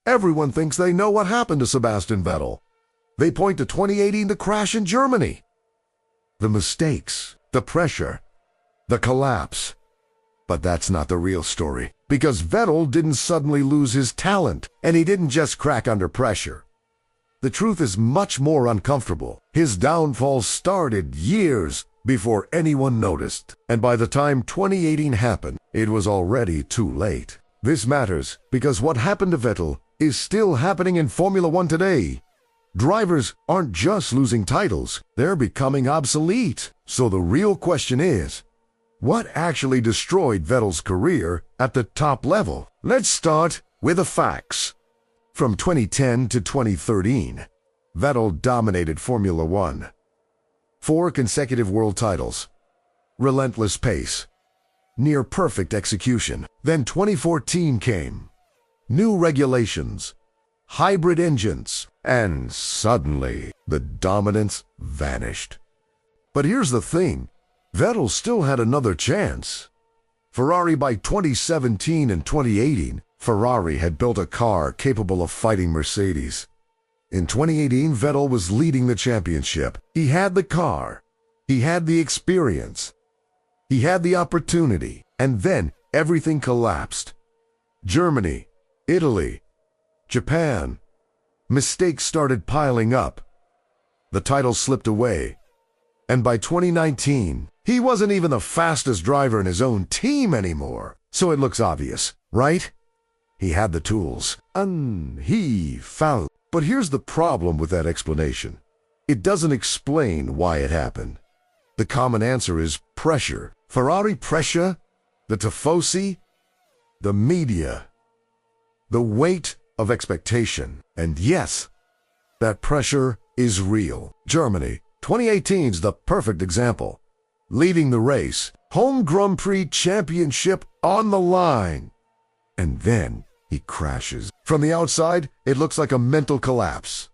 Everyone thinks they know what happened to Sebastian Vettel. They point to 2018, the crash in Germany. The mistakes, the pressure, the collapse. But that's not the real story, because Vettel didn't suddenly lose his talent, and he didn't just crack under pressure. The truth is much more uncomfortable. His downfall started years before anyone noticed, and by the time 2018 happened, it was already too late. This matters because what happened to Vettel is still happening in Formula One today. Drivers aren't just losing titles, they're becoming obsolete. So the real question is, what actually destroyed Vettel's career at the top level? Let's start with the facts. From 2010 to 2013, Vettel dominated Formula One. 4 consecutive world titles, relentless pace, near-perfect execution. Then 2014 came. New regulations, hybrid engines, and suddenly the dominance vanished. But here's the thing, Vettel still had another chance. Ferrari by 2017 and 2018, Ferrari had built a car capable of fighting Mercedes. In 2018, Vettel was leading the championship. He had the car, he had the experience, he had the opportunity, and then everything collapsed. Germany, Italy, Japan. Mistakes started piling up. The title slipped away. And by 2019, he wasn't even the fastest driver in his own team anymore. So it looks obvious, right? He had the tools, and he found. But here's the problem with that explanation. It doesn't explain why it happened. The common answer is pressure. Ferrari pressure, the tifosi, the media, the weight of expectation. And yes, that pressure is real. Germany, 2018's the perfect example. Leading the race, home Grand Prix championship on the line. And then he crashes. From the outside, it looks like a mental collapse.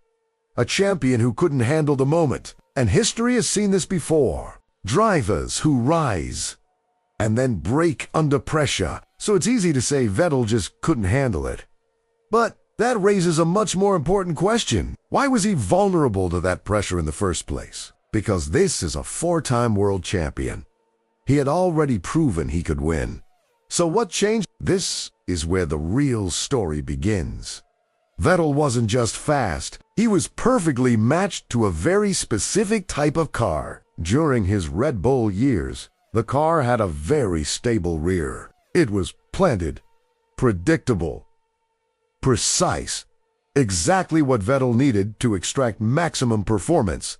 A champion who couldn't handle the moment. And history has seen this before. Drivers who rise and then break under pressure. So it's easy to say Vettel just couldn't handle it. But that raises a much more important question. Why was he vulnerable to that pressure in the first place? Because this is a 4-time world champion. He had already proven he could win. So what changed? This is where the real story begins. Vettel wasn't just fast. He was perfectly matched to a very specific type of car. During his Red Bull years, the car had a very stable rear. It was planted, predictable, precise, exactly what Vettel needed to extract maximum performance.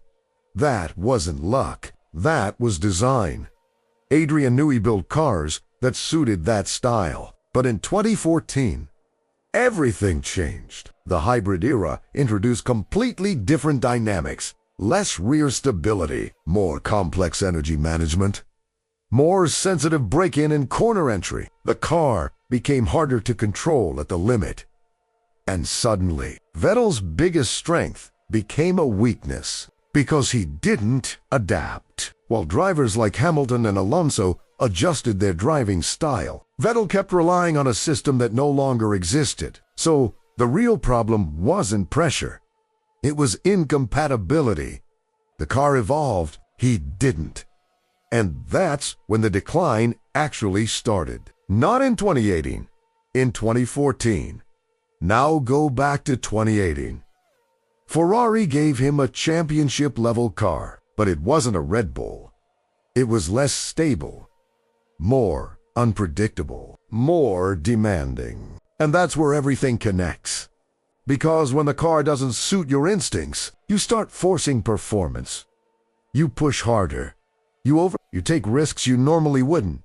That wasn't luck. That was design. Adrian Newey built cars that suited that style. But in 2014, everything changed. The hybrid era introduced completely different dynamics. Less rear stability, more complex energy management, more sensitive break-in and corner entry. The car became harder to control at the limit. And suddenly, Vettel's biggest strength became a weakness because he didn't adapt. While drivers like Hamilton and Alonso adjusted their driving style, Vettel kept relying on a system that no longer existed. So the real problem wasn't pressure. It was incompatibility. The car evolved, he didn't. And that's when the decline actually started. Not in 2018, in 2014. Now go back to 2018. Ferrari gave him a championship-level car, but it wasn't a Red Bull. It was less stable, more unpredictable, more demanding. And that's where everything connects. Because when the car doesn't suit your instincts, you start forcing performance. You push harder. You take risks you normally wouldn't.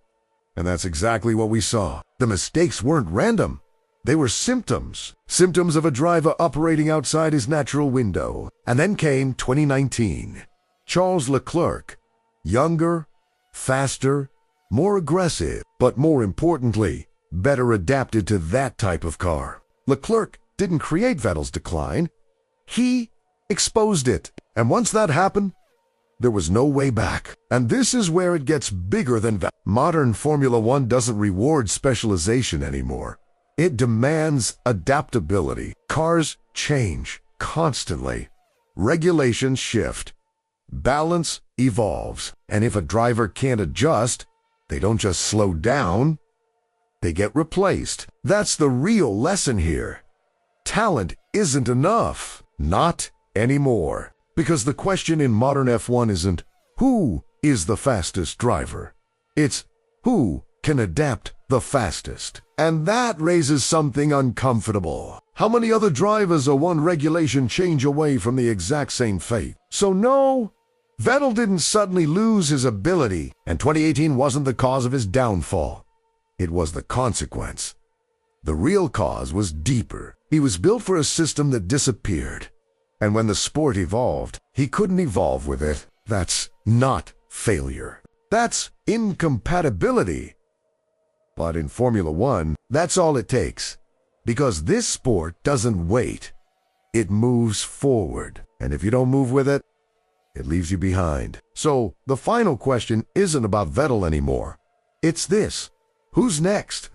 And that's exactly what we saw. The mistakes weren't random. They were symptoms. Symptoms of a driver operating outside his natural window. And then came 2019. Charles Leclerc. Younger, faster, more aggressive, but more importantly, better adapted to that type of car. Leclerc didn't create Vettel's decline. He exposed it. And once that happened, there was no way back. And this is where it gets bigger than Vettel. Modern Formula One doesn't reward specialization anymore. It demands adaptability. Cars change constantly. Regulations shift. Balance evolves. And if a driver can't adjust, they don't just slow down, they get replaced. That's the real lesson here. Talent isn't enough. Not anymore. Because the question in modern F1 isn't who is the fastest driver. It's who can adapt the fastest. And that raises something uncomfortable. How many other drivers are one regulation change away from the exact same fate? So no, Vettel didn't suddenly lose his ability, and 2018 wasn't the cause of his downfall. It was the consequence. The real cause was deeper. He was built for a system that disappeared. And when the sport evolved, he couldn't evolve with it. That's not failure. That's incompatibility. But in Formula One, that's all it takes. Because this sport doesn't wait. It moves forward. And if you don't move with it, it leaves you behind. So the final question isn't about Vettel anymore. It's this: who's next?